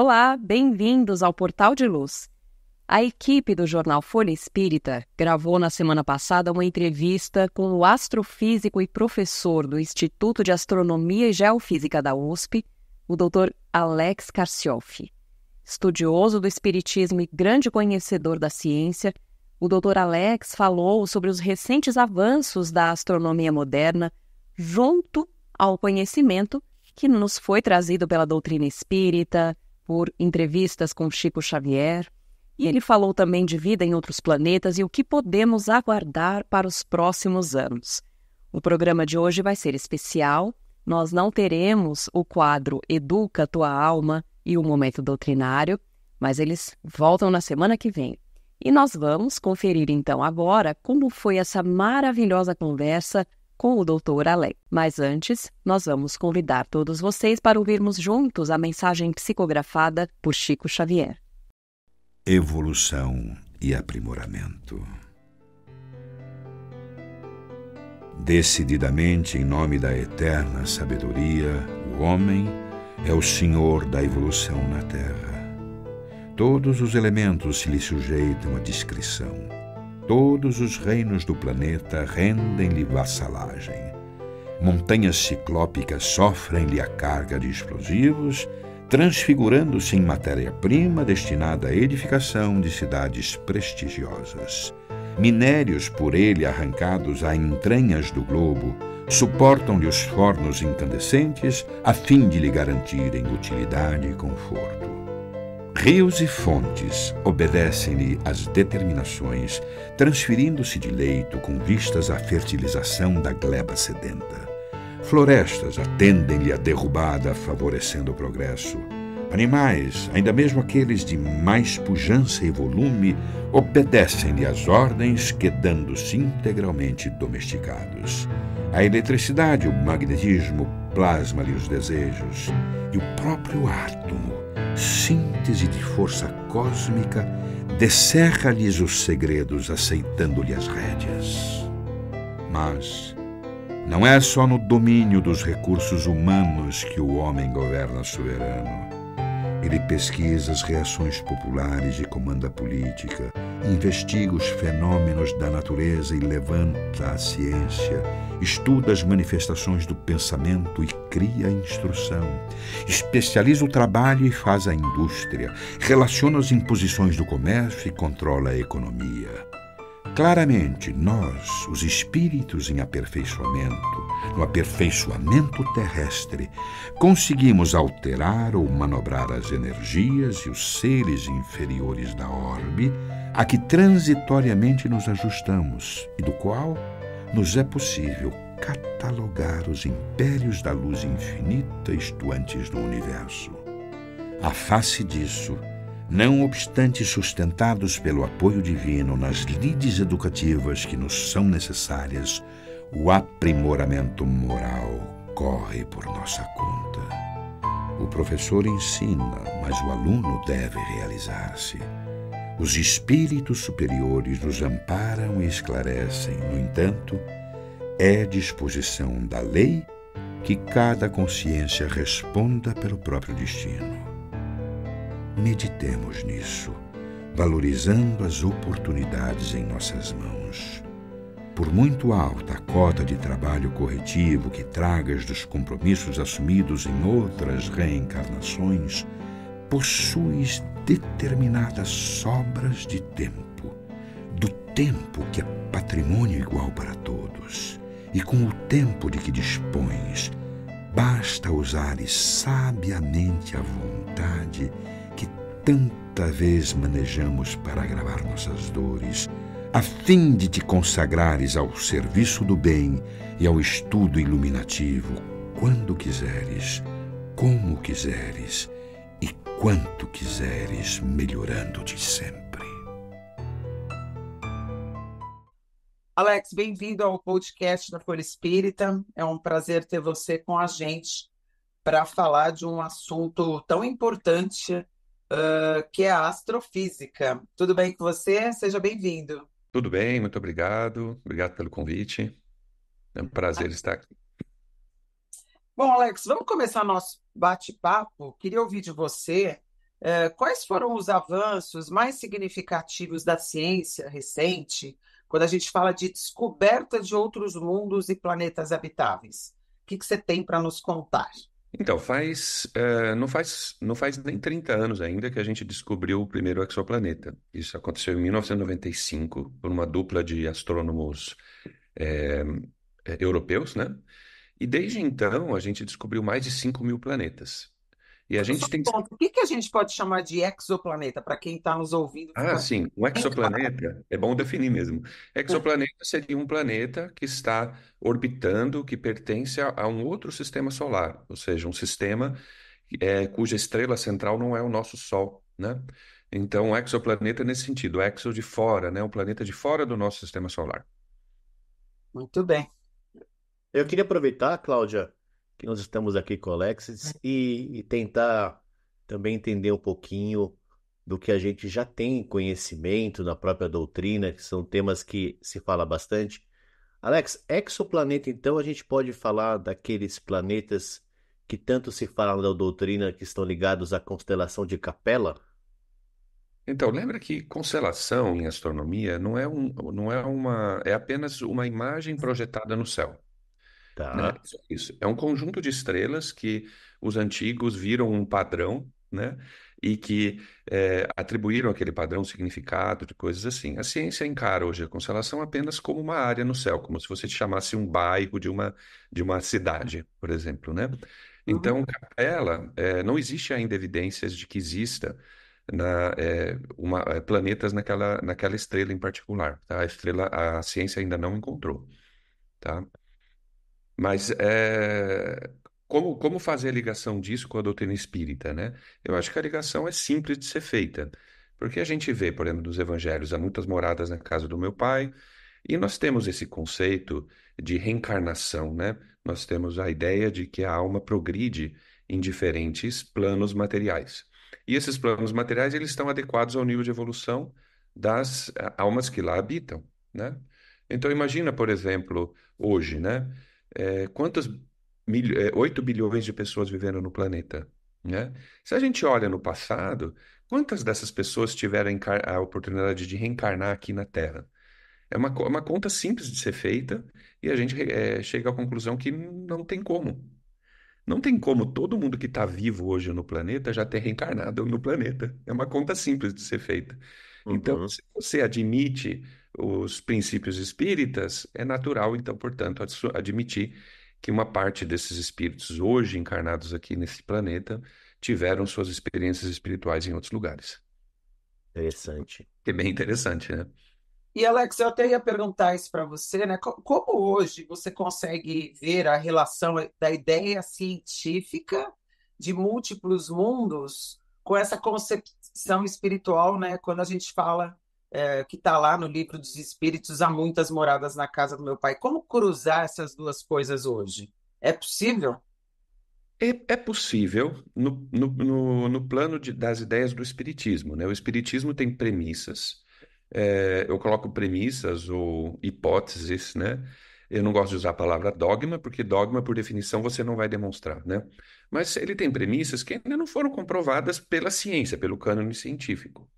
Olá, bem-vindos ao Portal de Luz. A equipe do jornal Folha Espírita gravou na semana passada uma entrevista com o astrofísico e professor do Instituto de Astronomia e Geofísica da USP, o Dr. Alex Karciofi. Estudioso do espiritismo e grande conhecedor da ciência, o Dr. Alex falou sobre os recentes avanços da astronomia moderna junto ao conhecimento que nos foi trazido pela doutrina espírita, por entrevistas com Chico Xavier, e ele falou também de vida em outros planetas e o que podemos aguardar para os próximos anos. O programa de hoje vai ser especial, nós não teremos o quadro Educa Tua Alma e o Momento Doutrinário, mas eles voltam na semana que vem. E nós vamos conferir então agora como foi essa maravilhosa conversa com o Dr. Alex. Mas antes, nós vamos convidar todos vocês para ouvirmos juntos a mensagem psicografada por Chico Xavier. Evolução e aprimoramento. Decididamente, em nome da eterna sabedoria, o homem é o senhor da evolução na Terra. Todos os elementos se lhe sujeitam à discrição. Todos os reinos do planeta rendem-lhe vassalagem. Montanhas ciclópicas sofrem-lhe a carga de explosivos, transfigurando-se em matéria-prima destinada à edificação de cidades prestigiosas. Minérios por ele arrancados a entranhas do globo suportam-lhe os fornos incandescentes a fim de lhe garantirem utilidade e conforto. Rios e fontes obedecem-lhe às determinações, transferindo-se de leito com vistas à fertilização da gleba sedenta. Florestas atendem-lhe a derrubada, favorecendo o progresso. Animais, ainda mesmo aqueles de mais pujança e volume, obedecem-lhe às ordens, quedando-se integralmente domesticados. A eletricidade, o magnetismo, plasma-lhe os desejos, e o próprio átomo, síntese de força cósmica, descerra-lhes os segredos, aceitando-lhe as rédeas. Mas não é só no domínio dos recursos humanos que o homem governa soberano. Ele pesquisa as reações populares e comanda a política, investiga os fenômenos da natureza e levanta a ciência, estuda as manifestações do pensamento e cria a instrução, especializa o trabalho e faz a indústria, relaciona as imposições do comércio e controla a economia. Claramente, nós, os espíritos em aperfeiçoamento, no aperfeiçoamento terrestre, conseguimos alterar ou manobrar as energias e os seres inferiores da orbe a que transitoriamente nos ajustamos e do qual nos é possível catalogar os impérios da luz infinita estuantes no universo. À face disso, não obstante sustentados pelo apoio divino nas lides educativas que nos são necessárias, o aprimoramento moral corre por nossa conta. O professor ensina, mas o aluno deve realizar-se. Os espíritos superiores nos amparam e esclarecem. No entanto, é disposição da lei que cada consciência responda pelo próprio destino. Meditemos nisso, valorizando as oportunidades em nossas mãos. Por muito alta a cota de trabalho corretivo que tragas dos compromissos assumidos em outras reencarnações, possuis determinadas sobras de tempo, do tempo que é patrimônio igual para todos, e com o tempo de que dispões, basta usares sabiamente a vontade que tanta vez manejamos para agravar nossas dores, a fim de te consagrares ao serviço do bem e ao estudo iluminativo, quando quiseres, como quiseres e quanto quiseres, melhorando-te sempre. Alex, bem-vindo ao podcast da Folha Espírita. É um prazer ter você com a gente para falar de um assunto tão importante, que é a astrofísica. Tudo bem com você? Seja bem-vindo. Tudo bem, muito obrigado. Obrigado pelo convite. É um prazer estar aqui. Bom, Alex, vamos começar nosso bate-papo. Queria ouvir de você, quais foram os avanços mais significativos da ciência recente, quando a gente fala de descoberta de outros mundos e planetas habitáveis? O que você tem para nos contar? Então, não faz nem 30 anos ainda que a gente descobriu o primeiro exoplaneta. Isso aconteceu em 1995 por uma dupla de astrônomos eh, europeus, né? E desde então a gente descobriu mais de 5.000 planetas. E a Só gente um tem. ponto, o que a gente pode chamar de exoplaneta, para quem está nos ouvindo? Ah, sim, um exoplaneta, é bom definir mesmo. Exoplaneta seria um planeta que está orbitando, que pertence a um outro sistema solar, ou seja, um sistema cuja estrela central não é o nosso Sol, né? Então, um exoplaneta nesse sentido, exo de fora, né? Um planeta de fora do nosso sistema solar. Muito bem. Eu queria aproveitar, Cláudia, que nós estamos aqui com o Alexis e tentar também entender um pouquinho do que a gente já tem conhecimento na própria doutrina, que são temas que se fala bastante. Alex, exoplaneta, então, a gente pode falar daqueles planetas que tanto se fala na doutrina que estão ligados à constelação de Capela? Então, lembra que constelação em astronomia é apenas uma imagem projetada no céu. Né? Tá. Isso. É um conjunto de estrelas que os antigos viram um padrão, né? E que atribuíram aquele padrão significado de coisas assim. A ciência encara hoje a constelação apenas como uma área no céu, como se você chamasse um bairro de uma cidade, por exemplo, né? Uhum. Então, Capela, não existe ainda evidências de que exista planetas naquela estrela em particular, tá? A ciência ainda não encontrou, tá? Mas como fazer a ligação disso com a doutrina espírita, né? Eu acho que a ligação é simples de ser feita. Porque a gente vê, por exemplo, nos evangelhos, há muitas moradas na casa do meu pai, e nós temos esse conceito de reencarnação, né? Nós temos a ideia de que a alma progride em diferentes planos materiais. E esses planos materiais, eles estão adequados ao nível de evolução das almas que lá habitam, né? Então, imagina, por exemplo, hoje, né? Quantas 8 bilhões de pessoas vivendo no planeta, né? Se a gente olha no passado, quantas dessas pessoas tiveram a oportunidade de reencarnar aqui na Terra? É uma conta simples de ser feita e a gente chega à conclusão que não tem como. Não tem como todo mundo que está vivo hoje no planeta já ter reencarnado no planeta. É uma conta simples de ser feita. Então, Uhum. se você admite os princípios espíritas, é natural, então, portanto, admitir que uma parte desses espíritos hoje encarnados aqui nesse planeta tiveram suas experiências espirituais em outros lugares. Interessante. Que é bem interessante, né? E, Alex, eu até ia perguntar isso para você, né? Como hoje você consegue ver a relação da ideia científica de múltiplos mundos com essa concepção espiritual, né? Quando a gente fala, que está lá no livro dos Espíritos, há muitas moradas na casa do meu pai. Como cruzar essas duas coisas hoje? É possível? É possível no plano das ideias do Espiritismo, né? O Espiritismo tem premissas, eu coloco premissas ou hipóteses, né? Eu não gosto de usar a palavra dogma, porque dogma, por definição, você não vai demonstrar, né? Mas ele tem premissas que ainda não foram comprovadas pela ciência, pelo cânone científico,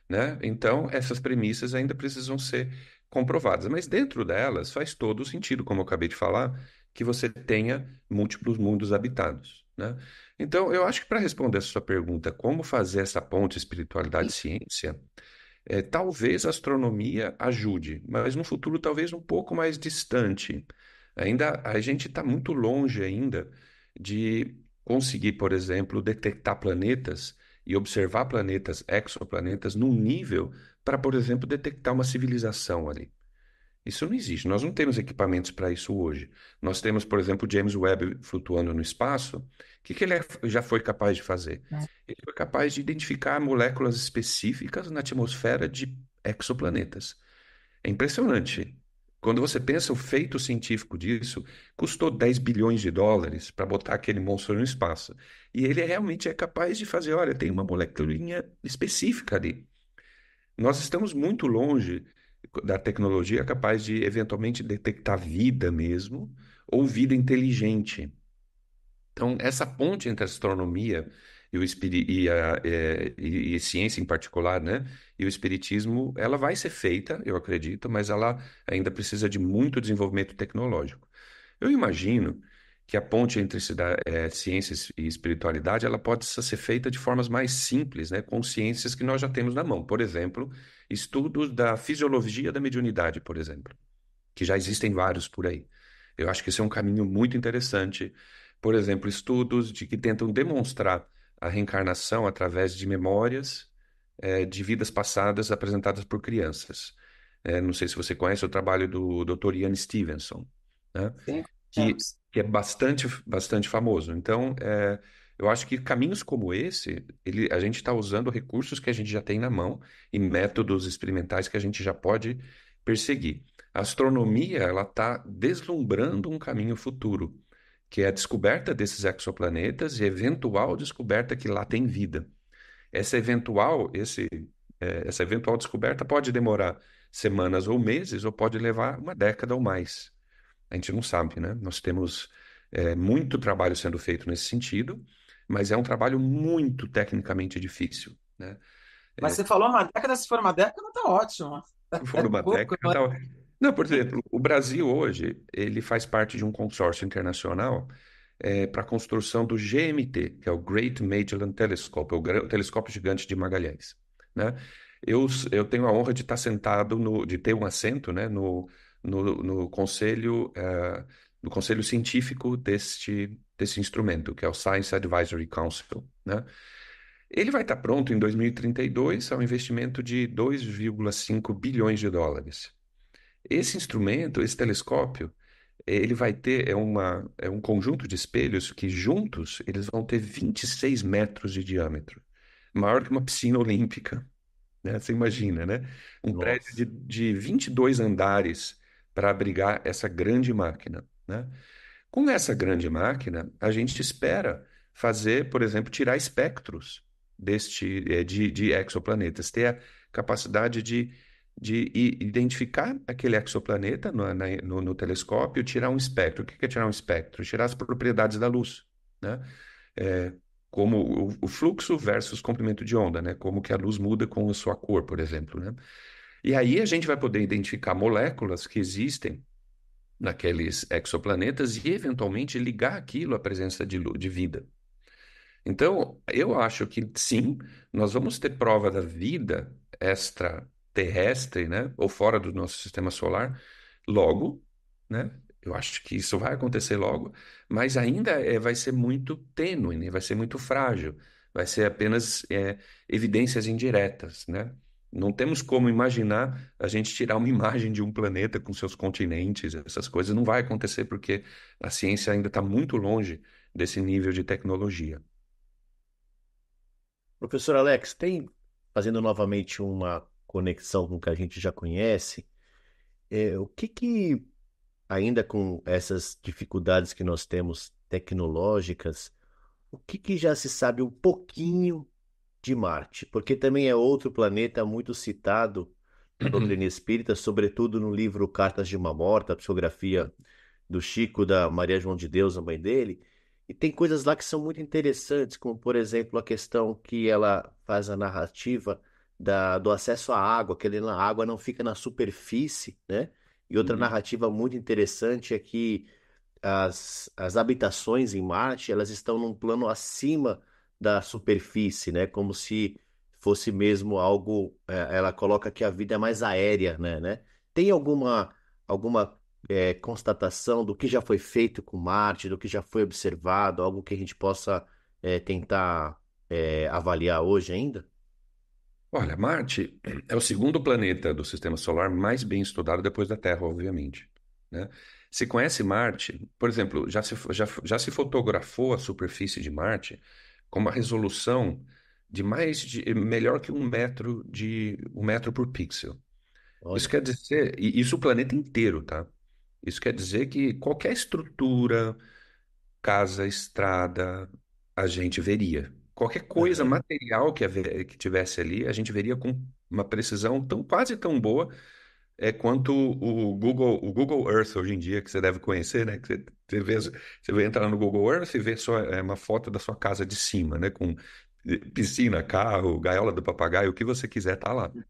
né? Então, essas premissas ainda precisam ser comprovadas, mas dentro delas faz todo o sentido, como eu acabei de falar, que você tenha múltiplos mundos habitados, né? Então, eu acho que para responder essa sua pergunta, como fazer essa ponte espiritualidade e ciência, talvez a astronomia ajude, mas no futuro talvez um pouco mais distante. Ainda a gente está muito longe ainda de conseguir, por exemplo, detectar planetas e observar planetas, exoplanetas, num nível para, por exemplo, detectar uma civilização ali. Isso não existe. Nós não temos equipamentos para isso hoje. Nós temos, por exemplo, o James Webb flutuando no espaço. O que ele já foi capaz de fazer? Ele foi capaz de identificar moléculas específicas na atmosfera de exoplanetas. É impressionante. Quando você pensa o feito científico disso, custou 10 bilhões de dólares para botar aquele monstro no espaço. E ele realmente é capaz de fazer, olha, tem uma moleculinha específica ali. Nós estamos muito longe da tecnologia capaz de eventualmente detectar vida mesmo, ou vida inteligente. Então, essa ponte entre a astronomia e, e ciência em particular, né? E o espiritismo, ela vai ser feita, eu acredito, mas ela ainda precisa de muito desenvolvimento tecnológico. Eu imagino que a ponte entre ciências e espiritualidade, ela pode ser feita de formas mais simples, né? Com ciências que nós já temos na mão. Por exemplo, estudos da fisiologia da mediunidade, por exemplo, que já existem vários por aí. Eu acho que esse é um caminho muito interessante. Por exemplo, estudos que tentam demonstrar a reencarnação através de memórias de vidas passadas apresentadas por crianças. Não sei se você conhece o trabalho do Dr. Ian Stevenson, né? Sim, que, temos. que é bastante famoso. Então, eu acho que caminhos como esse, a gente está usando recursos que a gente já tem na mão e métodos experimentais que a gente já pode perseguir. A astronomia, ela está deslumbrando um caminho futuro, que é a descoberta desses exoplanetas e eventual descoberta que lá tem vida. Essa eventual descoberta pode demorar semanas ou meses, ou pode levar uma década ou mais. A gente não sabe, né? Nós temos muito trabalho sendo feito nesse sentido, mas é um trabalho muito tecnicamente difícil, né? Mas você falou uma década, se for uma década, tá ótimo. Se É for uma pouco, década, não é? tal. Não, por exemplo, o Brasil hoje, ele faz parte de um consórcio internacional para a construção do GMT, que é o Great Magellan Telescope, o telescópio gigante de Magalhães, né? Eu tenho a honra de estar sentado de ter um assento, né, no conselho, no conselho científico desse instrumento, que é o Science Advisory Council, né? Ele vai estar pronto em 2032 a um investimento de 2,5 bilhões de dólares. Esse instrumento, esse telescópio, ele vai ter é um conjunto de espelhos que juntos eles vão ter 26 metros de diâmetro, maior que uma piscina olímpica, né? Você imagina, né? Um prédio Nossa. de 22 andares para abrigar essa grande máquina, né? Com essa grande máquina, a gente espera fazer, por exemplo, tirar espectros de exoplanetas, ter a capacidade de identificar aquele exoplaneta no telescópio, tirar um espectro. O que é tirar um espectro? Tirar as propriedades da luz, né? É, como o fluxo versus comprimento de onda, né? Como que a luz muda com a sua cor, por exemplo, né? E aí a gente vai poder identificar moléculas que existem naqueles exoplanetas e, eventualmente, ligar aquilo à presença de vida. Então, eu acho que sim, nós vamos ter prova da vida extraterrestre, né, ou fora do nosso sistema solar, logo, né? Eu acho que isso vai acontecer logo, mas ainda vai ser muito tênue, né? Vai ser muito frágil, vai ser apenas evidências indiretas, né? Não temos como imaginar a gente tirar uma imagem de um planeta com seus continentes, essas coisas não vai acontecer porque a ciência ainda está muito longe desse nível de tecnologia. Professor Alex, fazendo novamente uma conexão com o que a gente já conhece, o que ainda com essas dificuldades que nós temos tecnológicas, o que já se sabe um pouquinho de Marte? Porque também é outro planeta muito citado na doutrina espírita, sobretudo no livro Cartas de uma Morta, a psicografia do Chico, da Maria João de Deus, a mãe dele. E tem coisas lá que são muito interessantes, como, por exemplo, a questão que ela faz a narrativa do acesso à água, que a água não fica na superfície, né? E outra Uhum. narrativa muito interessante é que as habitações em Marte, elas estão num plano acima da superfície, né? Como se fosse mesmo algo, ela coloca que a vida é mais aérea, né? Tem alguma constatação do que já foi feito com Marte, do que já foi observado, algo que a gente possa tentar avaliar hoje ainda? Olha, Marte é o segundo planeta do sistema solar mais bem estudado depois da Terra, obviamente, né? Se conhece Marte, por exemplo, já se fotografou a superfície de Marte com uma resolução de melhor que 1 metro por pixel. Isso Olha. quer dizer, e isso o planeta inteiro, tá? Isso quer dizer que qualquer estrutura, casa, estrada, a gente veria. Qualquer coisa Aham. material que tivesse ali, a gente veria com uma precisão quase tão boa quanto o Google Earth hoje em dia, que você deve conhecer, né? Que você vai entrar no Google Earth e ver uma foto da sua casa de cima, né? Com piscina, carro, gaiola do papagaio, o que você quiser tá lá. Né?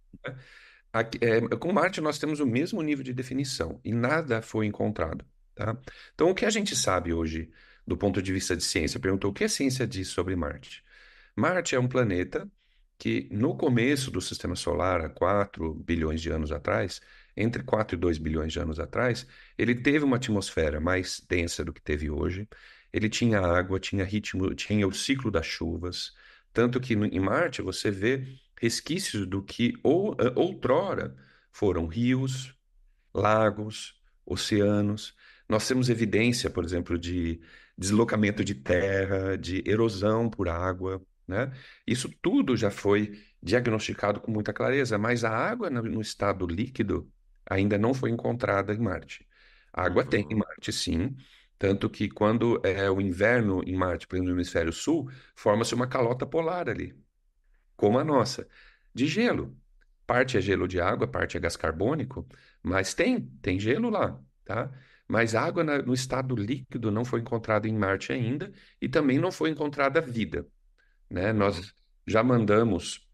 Com Marte, nós temos o mesmo nível de definição e nada foi encontrado, tá? Então, o que a gente sabe hoje, do ponto de vista de ciência? Perguntou o que a ciência diz sobre Marte. Marte é um planeta que, no começo do sistema solar, há 4 bilhões de anos atrás, entre 4 e 2 bilhões de anos atrás, ele teve uma atmosfera mais densa do que teve hoje. Ele tinha água, tinha ritmo, tinha o ciclo das chuvas. Tanto que em Marte você vê resquícios do que outrora foram rios, lagos, oceanos. Nós temos evidência, por exemplo, de deslocamento de terra, de erosão por água, né? Isso tudo já foi diagnosticado com muita clareza, mas a água no estado líquido ainda não foi encontrada em Marte. A água tem em Uhum. Marte, sim, tanto que quando é o inverno em Marte, por exemplo, no hemisfério sul, forma-se uma calota polar ali, como a nossa, de gelo. Parte é gelo de água, parte é gás carbônico, mas tem gelo lá, tá? Mas água no estado líquido não foi encontrada em Marte ainda e também não foi encontrada vida, né? Uhum. Nós já mandamos,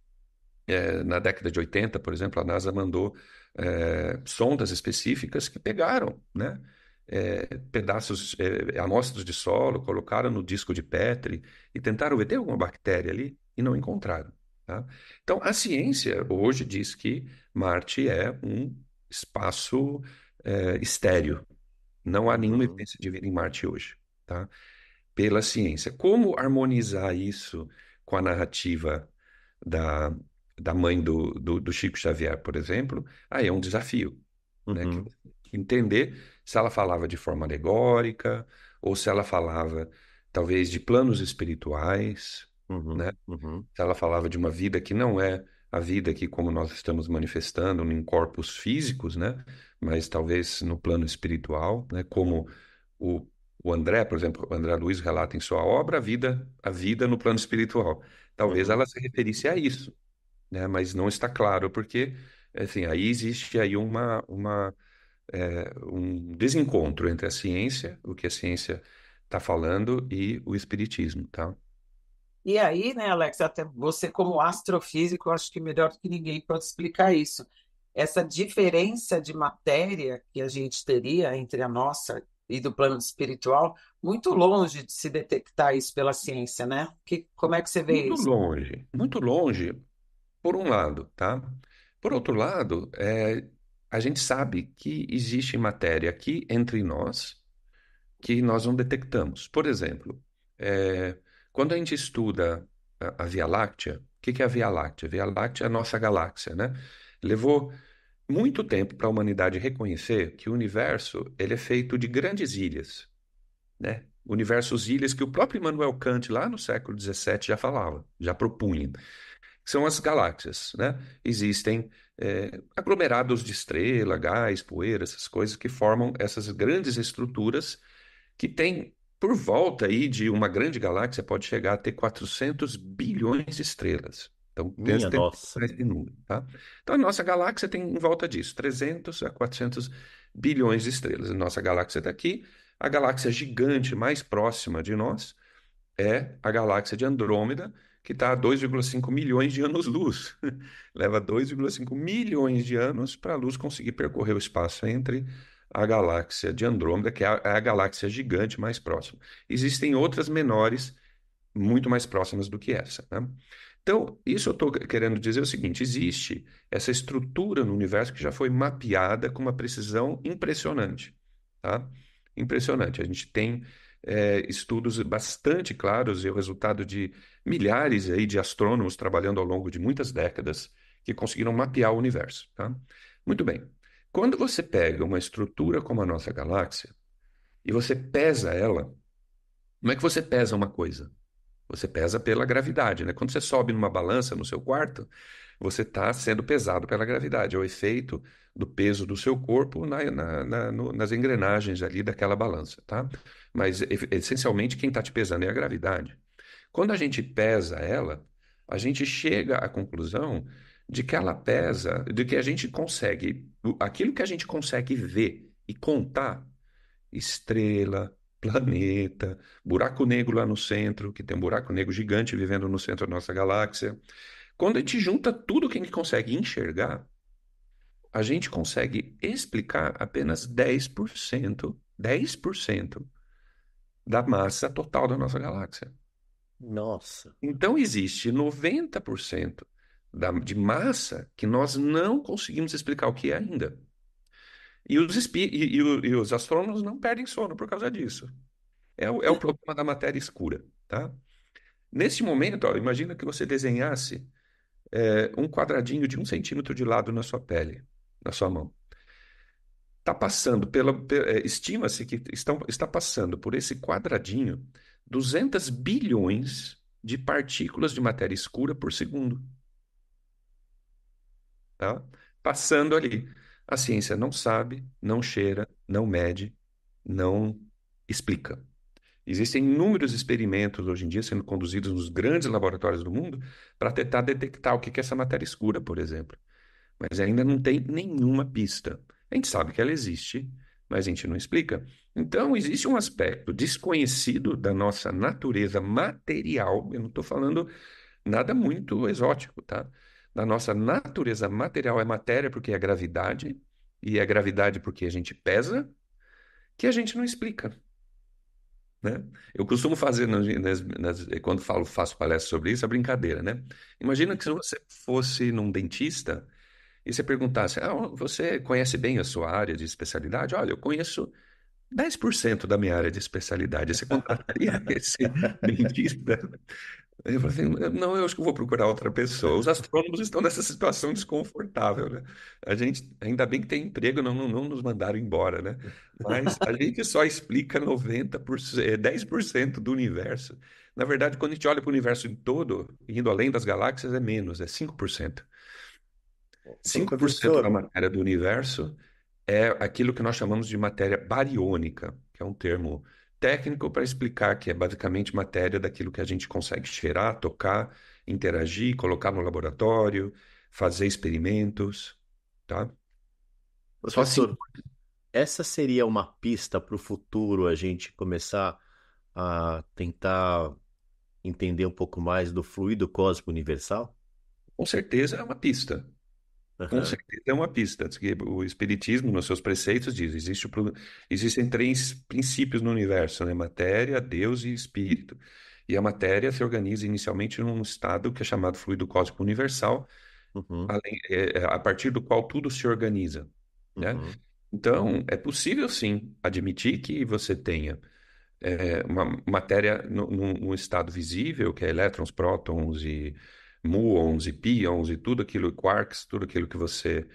na década de 80, por exemplo, a NASA mandou sondas específicas que pegaram, né? Pedaços, amostras de solo, colocaram no disco de Petri e tentaram ver, tem alguma bactéria ali? E não encontraram, tá? Então, a ciência hoje diz que Marte é um espaço estéril. Não há nenhuma Uhum. evidência de vida em Marte hoje, tá? Pela ciência. Como harmonizar isso com a narrativa da, da mãe do Chico Xavier, por exemplo? Aí é um desafio, né? Que Uhum. entender se ela falava de forma alegórica ou se ela falava talvez de planos espirituais, Uhum. né? Uhum. Se ela falava de uma vida que não é a vida que como nós estamos manifestando em corpos físicos, né? Mas talvez no plano espiritual, né? Como o, o André, por exemplo, o André Luiz relata em sua obra a vida no plano espiritual. Talvez Uhum. ela se referisse a isso, né? Mas não está claro, porque assim, aí existe aí um desencontro entre a ciência, o que a ciência está falando, e o espiritismo, tá? E aí, né, Alex, até você como astrofísico, eu acho que melhor do que ninguém pode explicar isso. Essa diferença de matéria que a gente teria entre a nossa e do plano espiritual, muito longe de se detectar isso pela ciência, né? Como é que você vê isso? Muito longe, por um lado, tá? Por outro lado, a gente sabe que existe matéria aqui entre nós que nós não detectamos. Por exemplo, quando a gente estuda a Via Láctea, o que que é a Via Láctea? A Via Láctea é a nossa galáxia, né? Levou muito tempo para a humanidade reconhecer que o universo ele é feito de grandes ilhas, né? Universos ilhas que o próprio Immanuel Kant, lá no século XVII, já falava, já propunha. São as galáxias, né? Existem aglomerados de estrela, gás, poeira, essas coisas que formam essas grandes estruturas que têm por volta aí de uma grande galáxia pode chegar a ter 400 bilhões de estrelas. Então, Minha tem nossa. esse número, tá? Então, a nossa galáxia tem em volta disso, 300 a 400 bilhões de estrelas. A nossa galáxia daqui, a galáxia gigante mais próxima de nós é a galáxia de Andrômeda, que está a 2,5 milhões de anos-luz. Leva 2,5 milhões de anos para a luz conseguir percorrer o espaço entre a galáxia de Andrômeda, que é a galáxia gigante mais próxima. Existem outras menores, muito mais próximas do que essa, né? Então, isso eu estou querendo dizer o seguinte: existe essa estrutura no universo que já foi mapeada com uma precisão impressionante, tá? impressionante. A gente tem estudos bastante claros e o resultado de milhares aí de astrônomos trabalhando ao longo de muitas décadas que conseguiram mapear o universo, tá? Muito bem. Quando você pega uma estrutura como a nossa galáxia e você pesa ela, como é que você pesa uma coisa? Você pesa pela gravidade, né? Quando você sobe numa balança no seu quarto, você está sendo pesado pela gravidade. É o efeito do peso do seu corpo nas engrenagens ali daquela balança, tá? Mas essencialmente quem está te pesando é a gravidade. Quando a gente pesa ela, a gente chega à conclusão de que ela pesa, de que a gente consegue, aquilo que a gente consegue ver e contar, estrela, planeta, buraco negro lá no centro, que tem um buraco negro gigante vivendo no centro da nossa galáxia. Quando a gente junta tudo que a gente consegue enxergar, a gente consegue explicar apenas 10% da massa total da nossa galáxia. Nossa. Então existe 90% de massa que nós não conseguimos explicar o que é ainda. E os astrônomos não perdem sono por causa disso. É o problema da matéria escura, tá? Nesse momento, ó, imagina que você desenhasse um quadradinho de 1 centímetro de lado na sua pele, na sua mão. Está passando estima-se que está passando por esse quadradinho 200 bilhões de partículas de matéria escura por segundo, tá? Passando ali. A ciência não sabe, não cheira, não mede, não explica. Existem inúmeros experimentos hoje em dia sendo conduzidos nos grandes laboratórios do mundo para tentar detectar o que é essa matéria escura, por exemplo. Mas ainda não tem nenhuma pista. A gente sabe que ela existe, mas a gente não explica. Então, existe um aspecto desconhecido da nossa natureza material. Eu não estou falando nada muito exótico, tá? Da nossa natureza material é matéria porque é gravidade, e é gravidade porque a gente pesa, que a gente não explica, né? Eu costumo fazer, quando faço palestra sobre isso, a brincadeira, né? Imagina que se você fosse num dentista e você perguntasse, você conhece bem a sua área de especialidade? Olha, eu conheço 10% da minha área de especialidade. Você contrataria esse dentista? Eu falei assim, não, eu acho que eu vou procurar outra pessoa. Os astrônomos estão nessa situação desconfortável, né? A gente, ainda bem que tem emprego, não nos mandaram embora, né? Mas a gente só explica 90%, 10% do universo. Na verdade, quando a gente olha para o universo todo, indo além das galáxias, é menos, é 5%. 5% da Professor, matéria do universo é aquilo que nós chamamos de matéria bariônica, que é um termo técnico para explicar que é basicamente matéria daquilo que a gente consegue cheirar, tocar, interagir, colocar no laboratório, fazer experimentos, tá? Só assim. professor, essa seria uma pista para o futuro a gente começar a tentar entender um pouco mais do fluido cósmico universal? Com certeza é uma pista. Com Aham. certeza é uma pista. Diz que o Espiritismo, nos seus preceitos, diz: existem três princípios no universo, né? Matéria, Deus e espírito. E a matéria se organiza inicialmente num estado que é chamado fluido cósmico universal, Uhum. a partir do qual tudo se organiza, né? Uhum. Então, é possível sim admitir que você tenha uma matéria num estado visível, que é elétrons, prótons e muons e pions e tudo aquilo, quarks, tudo aquilo que você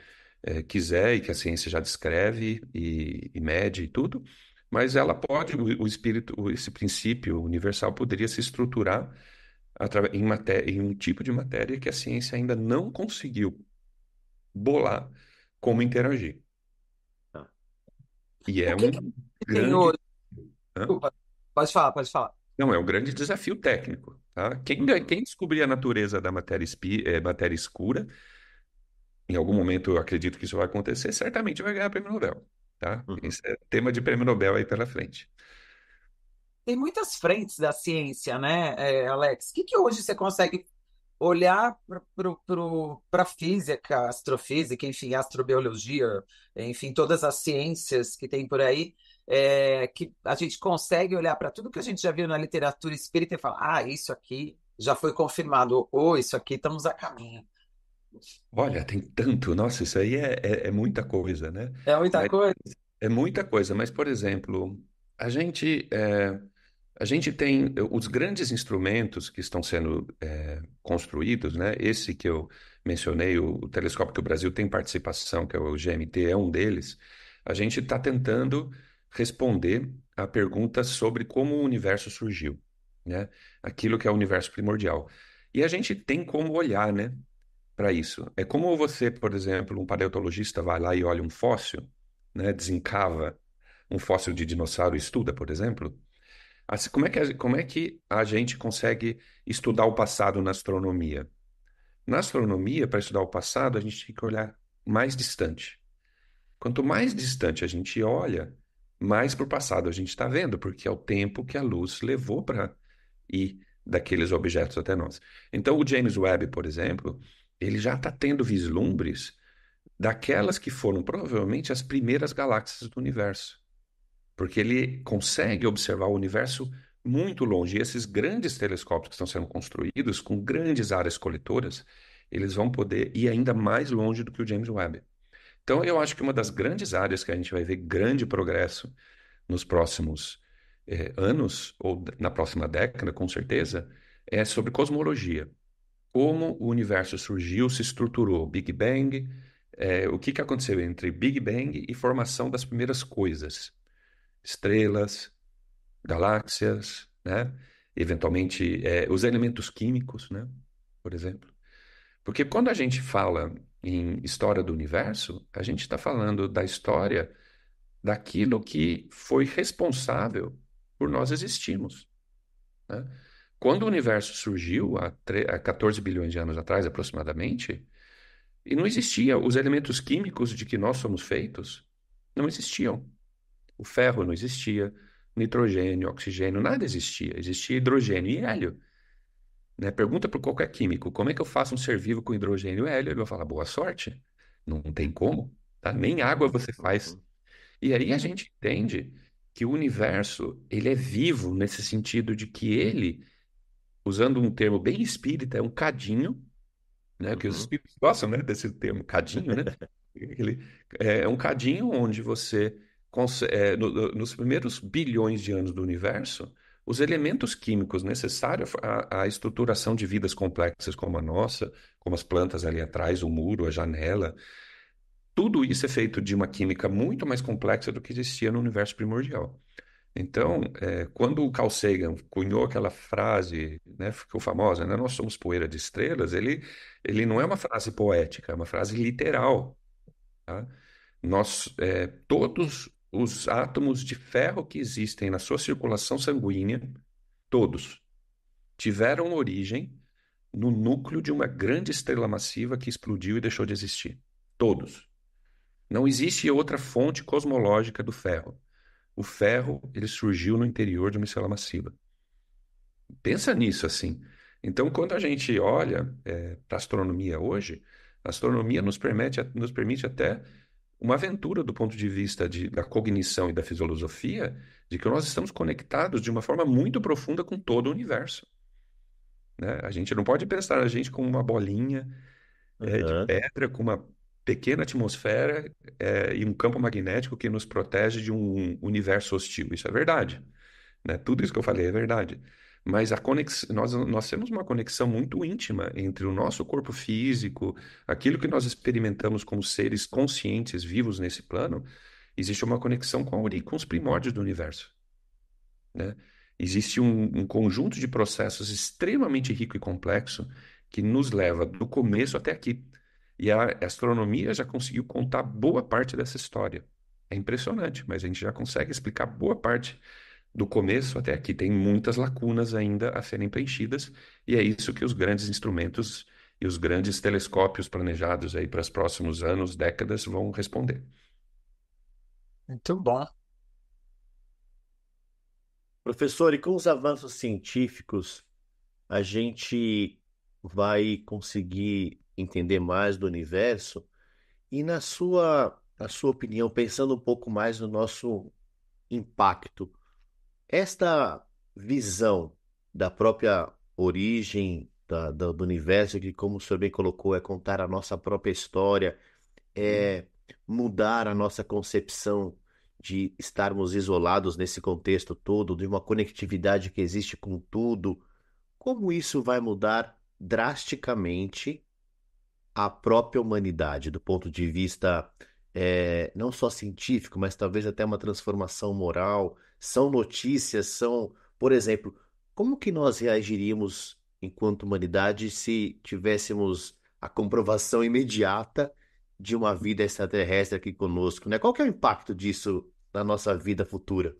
quiser e que a ciência já descreve e mede e tudo, mas ela pode, o espírito, esse princípio universal poderia se estruturar em um tipo de matéria que a ciência ainda não conseguiu bolar como interagir. Tá. E é O que um que tem grande. hoje? Hã? Desculpa, pode falar, pode falar. Não, é um grande desafio técnico, tá? Uhum. Quem descobrir a natureza da matéria escura, em algum momento eu acredito que isso vai acontecer, certamente vai ganhar prêmio Nobel, tá? Uhum. Isso é tema de prêmio Nobel aí pela frente. Tem muitas frentes da ciência, né, Alex? O que que hoje você consegue olhar para a física, astrofísica, enfim, astrobiologia, enfim, todas as ciências que tem por aí, que a gente consegue olhar para tudo que a gente já viu na literatura espírita e falar, isso aqui já foi confirmado, ou isso aqui estamos a caminho. Olha, tem tanto, isso aí é muita coisa, né? É muita Mas coisa. é muita coisa, mas, por exemplo, A gente, a gente tem os grandes instrumentos que estão sendo construídos, né? Esse que eu mencionei, o telescópio que o Brasil tem participação, que é o GMT, é um deles. A gente está tentando responder a pergunta sobre como o universo surgiu, né? Aquilo que é o universo primordial. E a gente tem como olhar, né, para isso. É como você, por exemplo, um paleontologista vai lá e olha um fóssil, né? Desencava um fóssil de dinossauro e estuda, por exemplo. Assim, como é que a gente consegue estudar o passado na astronomia? Na astronomia, para estudar o passado, a gente tem que olhar mais distante. Quanto mais distante a gente olha, mais para o passado a gente está vendo, porque é o tempo que a luz levou para ir daqueles objetos até nós. Então, o James Webb, por exemplo, ele já está tendo vislumbres daquelas que foram provavelmente as primeiras galáxias do universo, porque ele consegue observar o universo muito longe. E esses grandes telescópios que estão sendo construídos, com grandes áreas coletoras, eles vão poder ir ainda mais longe do que o James Webb. Então, eu acho que uma das grandes áreas que a gente vai ver grande progresso nos próximos anos, ou na próxima década, com certeza, é sobre cosmologia. Como o universo surgiu, se estruturou, Big Bang, o que que aconteceu entre Big Bang e formação das primeiras coisas, estrelas, galáxias, né? Eventualmente, os elementos químicos, né? Por exemplo. Porque quando a gente fala em história do universo, a gente está falando da história daquilo que foi responsável por nós existirmos, né? Quando o universo surgiu, há 14 bilhões de anos atrás, aproximadamente, e não existia os elementos químicos de que nós somos feitos, não existiam. O ferro não existia, nitrogênio, oxigênio, nada existia. Existia hidrogênio e hélio, né? Pergunta para qualquer químico, como é que eu faço um ser vivo com hidrogênio e hélio? Ele vai falar, boa sorte. Não tem como, tá? Nem água você faz. Uhum, E aí a gente entende que o universo, ele é vivo nesse sentido de que ele, usando um termo bem espírita, é um cadinho, né? Que os uhum, espíritos gostam, né, desse termo cadinho, né? Ele, é um cadinho onde você, nos primeiros bilhões de anos do universo, os elementos químicos necessários à estruturação de vidas complexas como a nossa, como as plantas ali atrás, o muro, a janela, tudo isso é feito de uma química muito mais complexa do que existia no universo primordial. Então, quando o Carl Sagan cunhou aquela frase, né, ficou famosa, né, nós somos poeira de estrelas, ele não é uma frase poética, é uma frase literal, tá? Todos os átomos de ferro que existem na sua circulação sanguínea, todos, tiveram origem no núcleo de uma grande estrela massiva que explodiu e deixou de existir. Todos. Não existe outra fonte cosmológica do ferro. O ferro, ele surgiu no interior de uma estrela massiva. Pensa nisso assim. Então, quando a gente olha para a astronomia hoje, a astronomia nos permite até uma aventura do ponto de vista da cognição e da filosofia, de que nós estamos conectados de uma forma muito profunda com todo o universo, né? A gente não pode pensar a gente como uma bolinha de uhum. pedra com uma pequena atmosfera e um campo magnético que nos protege de um universo hostil. Isso é verdade, né? Tudo isso que eu falei é verdade. Mas nós temos uma conexão muito íntima entre o nosso corpo físico, aquilo que nós experimentamos como seres conscientes vivos nesse plano, existe uma conexão com os primórdios do universo, né? Existe um conjunto de processos extremamente rico e complexo que nos leva do começo até aqui. E a astronomia já conseguiu contar boa parte dessa história. É impressionante, mas a gente já consegue explicar boa parte do começo até aqui. Tem muitas lacunas ainda a serem preenchidas, e é isso que os grandes instrumentos e os grandes telescópios planejados aí para os próximos anos, décadas, vão responder. Muito bom. Professor, e com os avanços científicos, a gente vai conseguir entender mais do universo? E na sua opinião, pensando um pouco mais no nosso impacto, esta visão da própria origem do universo, que, como o senhor bem colocou, é contar a nossa própria história, é mudar a nossa concepção de estarmos isolados nesse contexto todo, de uma conectividade que existe com tudo, como isso vai mudar drasticamente a própria humanidade, do ponto de vista não só científico, mas talvez até uma transformação moral? São notícias, são, por exemplo, como que nós reagiríamos enquanto humanidade se tivéssemos a comprovação imediata de uma vida extraterrestre aqui conosco, né? Qual que é o impacto disso na nossa vida futura?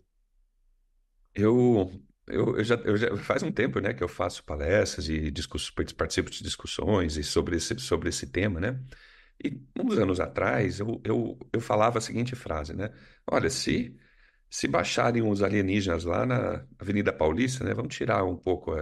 Eu, eu já faz um tempo, né, que eu faço palestras e participo de discussões e sobre esse tema, né? E uns anos atrás eu falava a seguinte frase, né? Olha, se baixarem os alienígenas lá na Avenida Paulista, né? Vamos tirar um pouco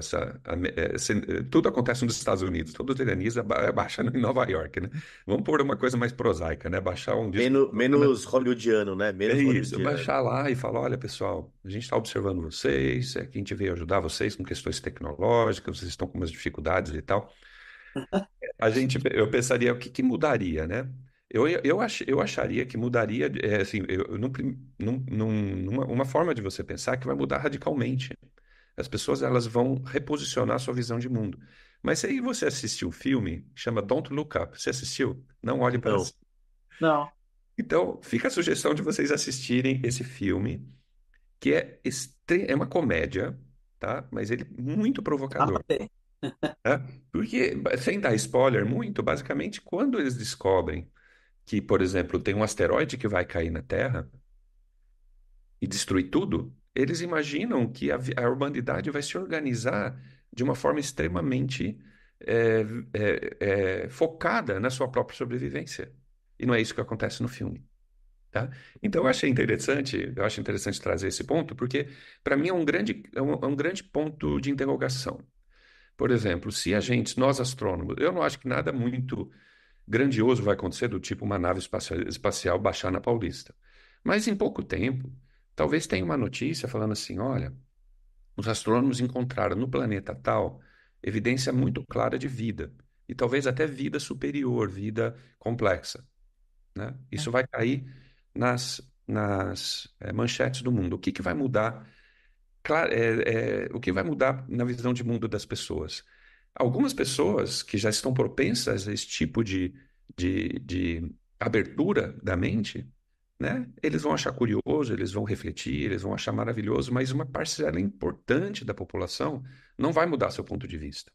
tudo acontece nos Estados Unidos, todos os alienígenas baixam em Nova York, né? Vamos pôr uma coisa mais prosaica, né? Baixar um disco. Menos hollywoodiano, né? É Menos isso, hollywoodiano. baixar lá e falar, olha, pessoal, a gente está observando vocês, que a gente veio ajudar vocês com questões tecnológicas, vocês estão com umas dificuldades e tal. Eu pensaria o que que mudaria, né? Eu acharia que mudaria, assim, uma forma de você pensar que vai mudar radicalmente. As pessoas elas vão reposicionar sua visão de mundo. Mas aí você assistiu um filme que chama Don't Look Up. Você assistiu? Não olhe para Não. cima. Não. Então, fica a sugestão de vocês assistirem esse filme, que é uma comédia, tá? Mas ele é muito provocador. Anotei. Né? Porque, sem dar spoiler muito, basicamente, quando eles descobrem que, por exemplo, tem um asteroide que vai cair na Terra e destruir tudo, eles imaginam que a humanidade vai se organizar de uma forma extremamente é, focada na sua própria sobrevivência. E não é isso que acontece no filme. Tá? Então eu acho interessante trazer esse ponto, porque para mim é um grande ponto de interrogação. Por exemplo, se nós astrônomos, eu não acho que nada muito grandioso vai acontecer do tipo uma nave espacial baixar na Paulista. Mas em pouco tempo, talvez tenha uma notícia falando assim, olha, os astrônomos encontraram no planeta tal evidência muito clara de vida, e talvez até vida superior, vida complexa, né? Isso vai cair nas manchetes do mundo. O que que vai mudar? Claro, o que vai mudar na visão de mundo das pessoas? Algumas pessoas que já estão propensas a esse tipo de abertura da mente, né? Eles vão achar curioso, eles vão refletir, eles vão achar maravilhoso, mas uma parcela importante da população não vai mudar seu ponto de vista.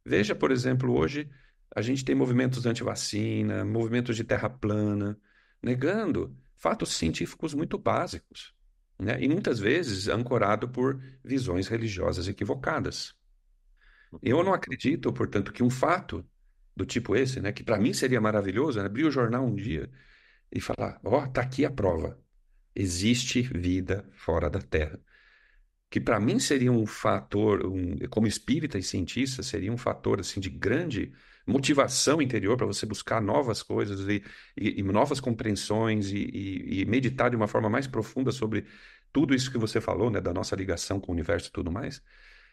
Veja, por exemplo, hoje a gente tem movimentos anti-vacina, movimentos de terra plana, negando fatos científicos muito básicos, né? E muitas vezes ancorado por visões religiosas equivocadas. Eu não acredito, portanto, que um fato do tipo esse, né, que para mim seria maravilhoso, né, abrir o jornal um dia e falar, ó, tá aqui a prova. Existe vida fora da Terra que para mim seria um fator, como espírita e cientista, seria um fator assim de grande motivação interior para você buscar novas coisas e novas compreensões e meditar de uma forma mais profunda sobre tudo isso que você falou, né, da nossa ligação com o universo e tudo mais.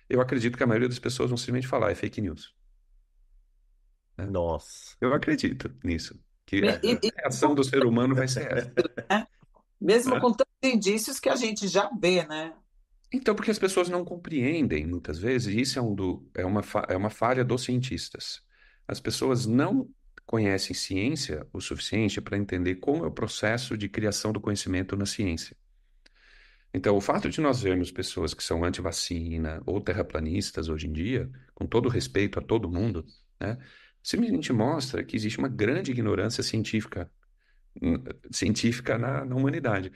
Eu acredito que a maioria das pessoas vão simplesmente falar, é fake news, né? Nossa. Eu acredito nisso, que Me- E, a reação do ser humano vai ser essa, né? Mesmo né? com tantos indícios que a gente já vê, né? Então, porque as pessoas não compreendem muitas vezes, e isso é uma falha dos cientistas. As pessoas não conhecem ciência o suficiente para entender como é o processo de criação do conhecimento na ciência. Então, o fato de nós vermos pessoas que são anti-vacina ou terraplanistas hoje em dia, com todo respeito a todo mundo, né, simplesmente mostra que existe uma grande ignorância científica na humanidade.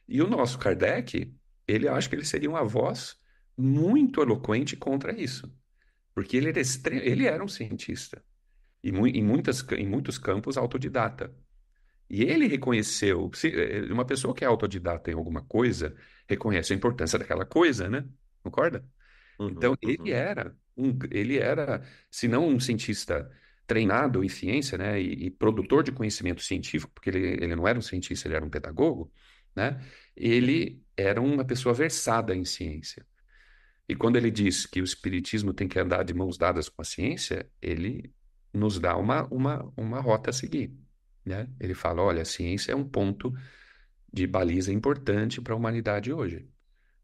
E o nosso Kardec, ele acha que ele seria uma voz muito eloquente contra isso, porque ele era um cientista e em muitos campos autodidata. E ele reconheceu, uma pessoa que é autodidata em alguma coisa, reconhece a importância daquela coisa, né? Concorda? Então, Uhum, uhum. ele era, se não um cientista treinado em ciência, né, e produtor de conhecimento científico, porque ele não era um cientista, ele era um pedagogo, né? Ele era uma pessoa versada em ciência. E quando ele diz que o espiritismo tem que andar de mãos dadas com a ciência, ele nos dá uma rota a seguir, né? Ele fala, olha, a ciência é um ponto de baliza importante para a humanidade hoje,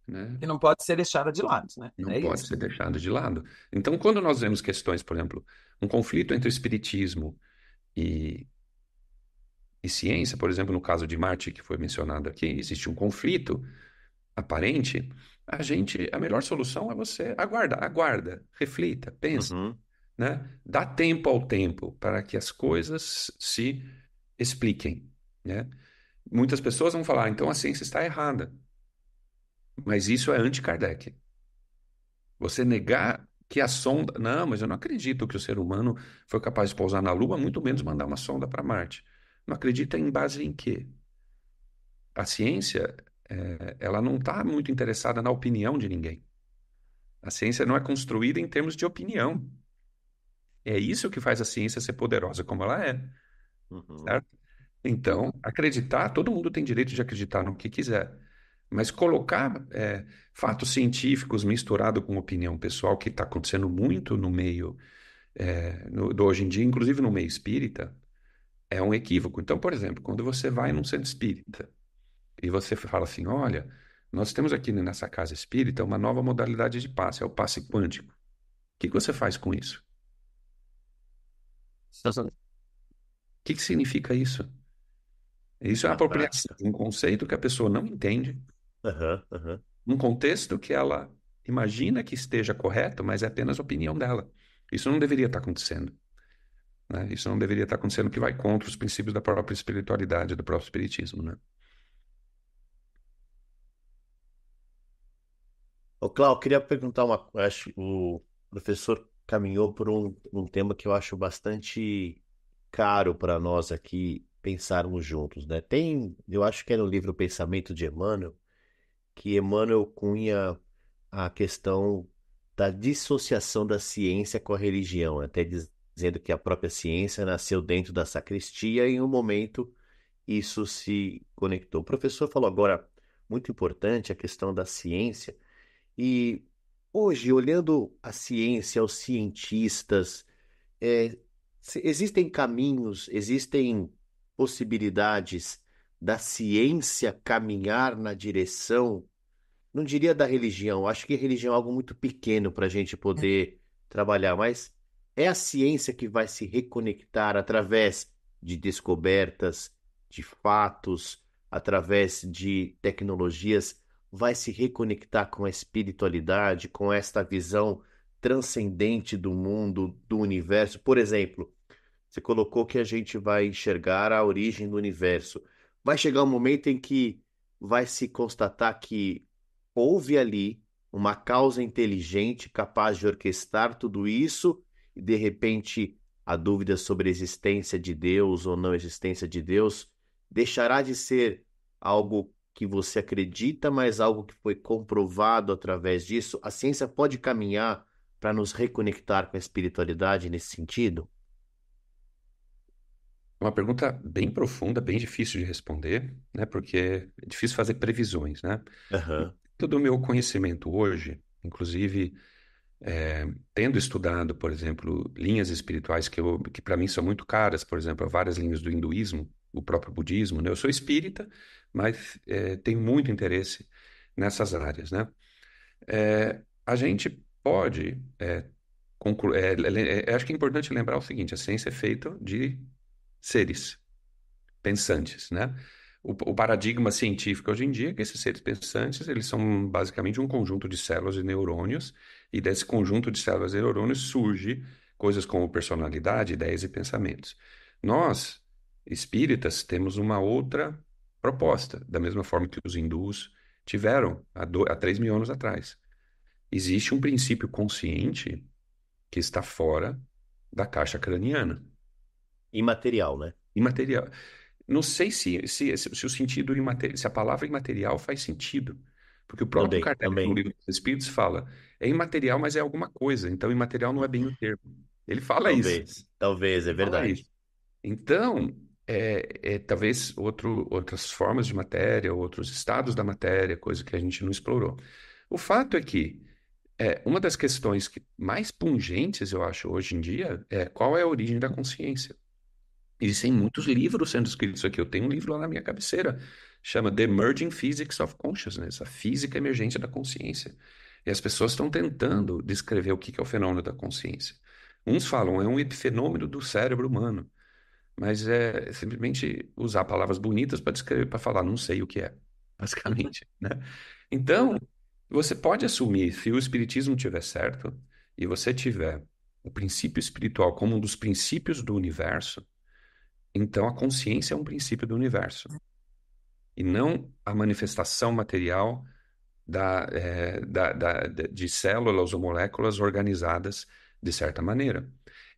né? Que não pode ser deixada de lado, né? Não É pode isso. ser deixado de lado. Então, quando nós vemos questões, por exemplo, um conflito entre o espiritismo e, e ciência, por exemplo, no caso de Marte, que foi mencionado aqui, existe um conflito aparente, a melhor solução é você aguarda, reflita, pensa, Uhum. né? Dá tempo ao tempo para que as coisas se expliquem, né? Muitas pessoas vão falar, então a ciência está errada, mas isso é anti-Kardec. Você negar que a sonda. Não, mas eu não acredito que o ser humano foi capaz de pousar na Lua, muito menos mandar uma sonda para Marte. Não acredita em base em quê? A ciência, ela não está muito interessada na opinião de ninguém. A ciência não é construída em termos de opinião. É isso que faz a ciência ser poderosa como ela é, Uhum. certo? Então, acreditar, todo mundo tem direito de acreditar no que quiser. Mas colocar fatos científicos misturado com opinião pessoal, que está acontecendo muito no meio do hoje em dia, inclusive no meio espírita, é um equívoco. Então, por exemplo, quando você vai num centro espírita e você fala assim, olha, nós temos aqui nessa casa espírita uma nova modalidade de passe, é o passe quântico. O que você faz com isso? O que significa isso? Isso é a Na apropriação prática. de um conceito que a pessoa não entende, Aham, aham. num contexto que ela imagina que esteja correto, mas é apenas a opinião dela. Isso não deveria estar acontecendo, né? Isso não deveria estar acontecendo, que vai contra os princípios da própria espiritualidade, do próprio espiritismo, né? Ô, Cláudio, queria perguntar uma. Acho que o professor caminhou por um tema que eu acho bastante caro para nós aqui pensarmos juntos, né? Eu acho que é no livro Pensamento de Emmanuel, que Emmanuel cunha a questão da dissociação da ciência com a religião, até dizendo que a própria ciência nasceu dentro da sacristia e em um momento isso se conectou. O professor falou agora, muito importante, a questão da ciência. E hoje, olhando a ciência, os cientistas, é, existem caminhos, existem possibilidades da ciência caminhar na direção, não diria da religião, acho que religião é algo muito pequeno para a gente poder trabalhar, mas é a ciência que vai se reconectar através de descobertas, de fatos, através de tecnologias, vai se reconectar com a espiritualidade, com esta visão transcendente do mundo, do universo. Por exemplo, você colocou que a gente vai enxergar a origem do universo. Vai chegar um momento em que vai se constatar que houve ali uma causa inteligente capaz de orquestrar tudo isso e, de repente, a dúvida sobre a existência de Deus ou não existência de Deus deixará de ser algo que você acredita, mas algo que foi comprovado através disso. A ciência pode caminhar para nos reconectar com a espiritualidade nesse sentido? É uma pergunta bem profunda, bem difícil de responder, né? Porque é difícil fazer previsões, né? Aham. Todo o meu conhecimento hoje, inclusive tendo estudado, por exemplo, linhas espirituais que para mim são muito caras, por exemplo, várias linhas do hinduísmo, o próprio budismo, né? Eu sou espírita, mas tenho muito interesse nessas áreas, né? A gente pode acho que é importante lembrar o seguinte: a ciência é feita de seres pensantes, né? O paradigma científico hoje em dia é que esses seres pensantes, eles são basicamente um conjunto de células e neurônios, e desse conjunto de células e neurônios surge coisas como personalidade, ideias e pensamentos. Nós, espíritas, temos uma outra proposta, da mesma forma que os hindus tiveram há 3 mil anos atrás. Existe um princípio consciente que está fora da caixa craniana, Imaterial, né? imaterial. Não sei se o sentido imaterial, se a palavra imaterial faz sentido, porque o próprio Também, Kardec, no também. livro dos Espíritos, fala, é imaterial, mas é alguma coisa, então imaterial não é bem o termo. Ele fala isso, Talvez, é ele fala verdade. isso. Então, talvez outras formas de matéria, outros estados da matéria, coisa que a gente não explorou. O fato é que uma das questões mais pungentes, eu acho, hoje em dia, é qual é a origem da consciência. Existem muitos livros sendo escritos aqui. Eu tenho um livro lá na minha cabeceira, chama The Emerging Physics of Consciousness, a física emergente da consciência. E as pessoas estão tentando descrever o que é o fenômeno da consciência. Uns falam, é um epifenômeno do cérebro humano, mas é simplesmente usar palavras bonitas para descrever, para falar, não sei o que é, basicamente, né? Então, você pode assumir, se o espiritismo tiver certo, e você tiver o princípio espiritual como um dos princípios do universo, então a consciência é um princípio do universo, e não a manifestação material de células ou moléculas organizadas de certa maneira.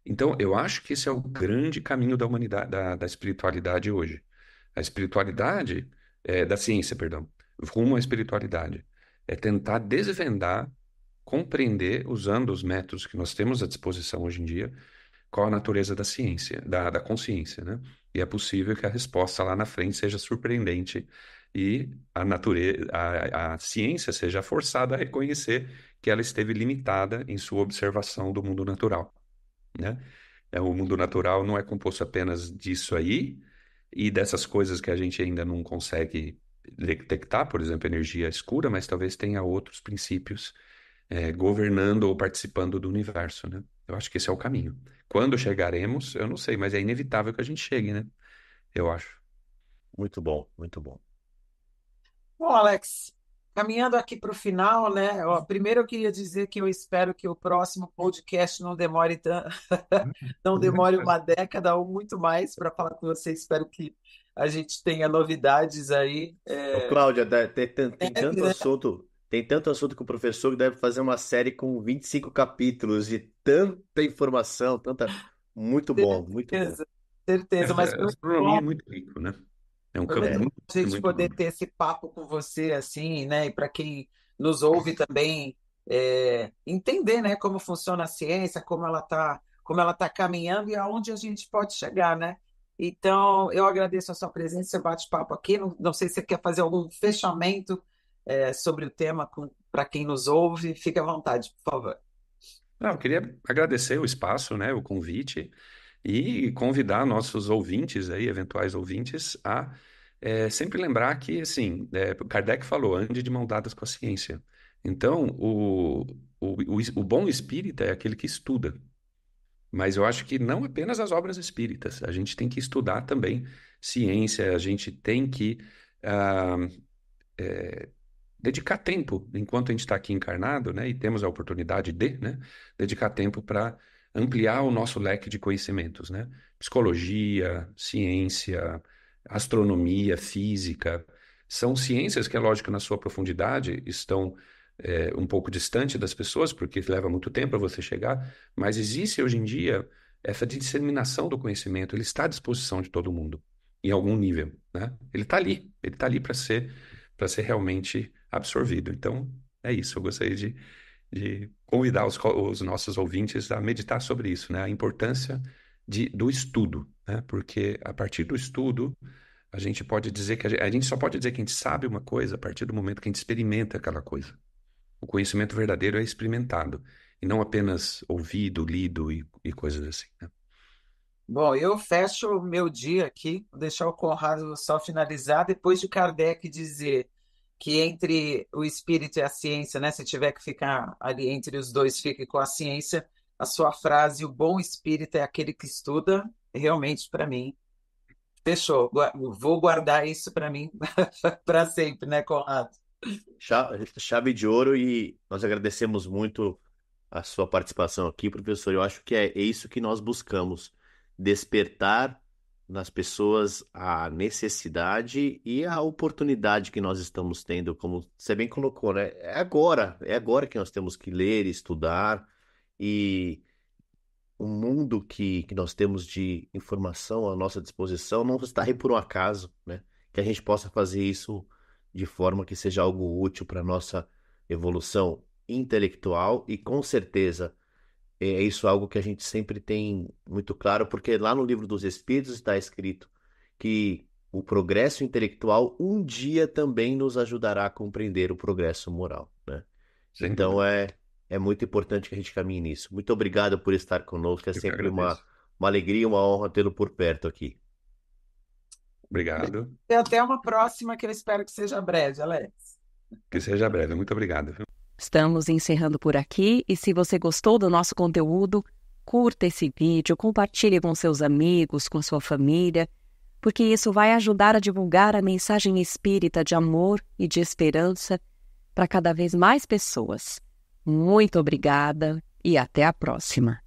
Então, eu acho que esse é o grande caminho da humanidade, da espiritualidade hoje. A espiritualidade, da ciência, perdão, rumo à espiritualidade, é tentar desvendar, compreender, usando os métodos que nós temos à disposição hoje em dia, qual a natureza da ciência, da consciência, né? E é possível que a resposta lá na frente seja surpreendente e a natureza, a ciência seja forçada a reconhecer que ela esteve limitada em sua observação do mundo natural, né? O mundo natural não é composto apenas disso aí e dessas coisas que a gente ainda não consegue detectar, por exemplo, energia escura, mas talvez tenha outros princípios governando ou participando do universo, né? Eu acho que esse é o caminho. Quando chegaremos, eu não sei, mas é inevitável que a gente chegue, né? Eu acho. Muito bom, muito bom. Bom, Alex, caminhando aqui para o final, né? Ó, primeiro eu queria dizer que eu espero que o próximo podcast não demore não demore uma década ou muito mais para falar com você. Espero que a gente tenha novidades aí. Ô, Cláudia, tem Breve, tanto né? assunto que o professor deve fazer uma série com 25 capítulos de tanta informação, tanta... Muito bom, muito bom. Certeza, certeza. Mas A astronomia é muito rico, né? É um foi campo muito bom É, muito, a gente muito poder amplo. ter esse papo com você, assim, né? E para quem nos ouve também entender, né, como funciona a ciência, como ela tá caminhando e aonde a gente pode chegar, né? Então, eu agradeço a sua presença, seu bate-papo aqui. Não sei se você quer fazer algum fechamento sobre o tema para quem nos ouve. Fique à vontade, por favor. Não, eu queria agradecer o espaço, né, o convite e convidar nossos ouvintes aí, eventuais ouvintes, a sempre lembrar que, assim, Kardec falou, ande de mão dadas com a ciência. Então, o bom espírita é aquele que estuda, mas eu acho que não apenas as obras espíritas, a gente tem que estudar também ciência, a gente tem que ah, dedicar tempo, enquanto a gente está aqui encarnado, né, e temos a oportunidade de, né, dedicar tempo para ampliar o nosso leque de conhecimentos, né? Psicologia, ciência, astronomia, física, são ciências que, é lógico, na sua profundidade estão um pouco distante das pessoas, porque leva muito tempo para você chegar, mas existe hoje em dia essa disseminação do conhecimento, ele está à disposição de todo mundo, em algum nível, né? Ele está ali para ser realmente absorvido. Então, é isso. Eu gostaria de convidar os nossos ouvintes a meditar sobre isso, né? A importância do estudo, né? Porque a partir do estudo, a gente pode dizer que a gente só pode dizer que a gente sabe uma coisa a partir do momento que a gente experimenta aquela coisa. O conhecimento verdadeiro é experimentado e não apenas ouvido, lido e coisas assim, né? Bom, eu fecho o meu dia aqui, vou deixar o Conrado só finalizar, depois de Kardec dizer que entre o espírito e a ciência, né, se tiver que ficar ali entre os dois, fique com a ciência, a sua frase, o bom espírito é aquele que estuda, realmente para mim, fechou. Vou guardar isso para mim para sempre, né, Conrado? chave de ouro e nós agradecemos muito a sua participação aqui, professor. Eu acho que é isso que nós buscamos, despertar nas pessoas a necessidade e a oportunidade que nós estamos tendo, como você bem colocou, né? É agora que nós temos que ler, estudar e o mundo que nós temos de informação à nossa disposição não está aí por um acaso, né? Que a gente possa fazer isso de forma que seja algo útil para a nossa evolução intelectual e com certeza é isso algo que a gente sempre tem muito claro, porque lá no Livro dos Espíritos está escrito que o progresso intelectual um dia também nos ajudará a compreender o progresso moral, né? Sem Então dúvida. é muito importante que a gente caminhe nisso. Muito obrigado por estar conosco, é Eu que sempre agradeço. uma alegria e uma honra tê-lo por perto aqui. Obrigado. E até uma próxima, que eu espero que seja breve, Alex. Que seja breve. Muito obrigado. Viu? Estamos encerrando por aqui e se você gostou do nosso conteúdo, curta esse vídeo, compartilhe com seus amigos, com sua família, porque isso vai ajudar a divulgar a mensagem espírita de amor e de esperança para cada vez mais pessoas. Muito obrigada e até a próxima.